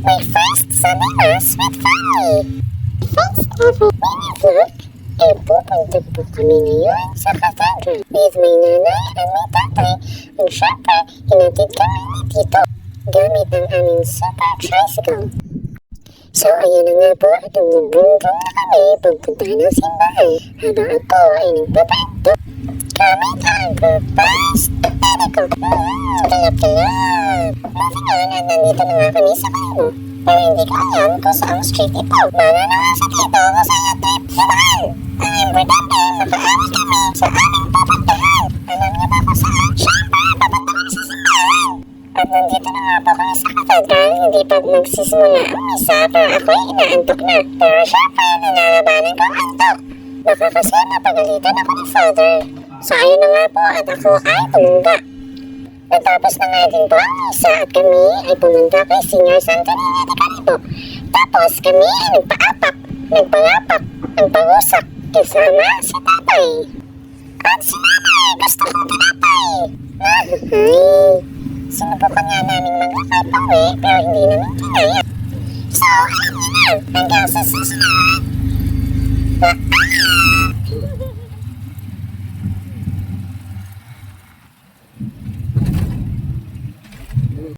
My first Sunday Mass with family. First ever mini-vlog ay pupunta po kami ngayon sa cathedral with my nanay and my tatay. And syempre, hinatid kami ni Tito gamit ang aming super tricycle. So ayun na nga po at nag-boom-boom na kami pagpunta ng simbahan habang ako ay nagpapagdo gamit ang purpose medical. Kalap-kalap. Moving on at nandito na nga kami sa Kalibo. Pero hindi ko alam kung saang street ito. Mana na nga sa dito kung saan trip naman. Ang importante, makaawit kami sa aming pupuntahan. Alam niyo ba kung saan? Syempre, papunta kami sa simbahan. At nandito na nga po kami sa katedral, hindi pa magsisimula ang misa pero ako'y inaantok na. Pero syempre, nilalabanan ko ang antok. Baka kasi mapagalitan ako ni Father. So ayun na nga po at ako ay tumungga. Natapos na nga din po ang misa at kami ay pumunta kay Senior Santo Niño de Caribo. Tapos kami ay nagpaapak, nagpangapak, nagpangusak kasama si tatay. At si nanay, gusto kong tinapay. Sinubukan nga namin maglakad pa uwi pero hindi namin kinaya. So alam niyo na, hanggang sa susunod.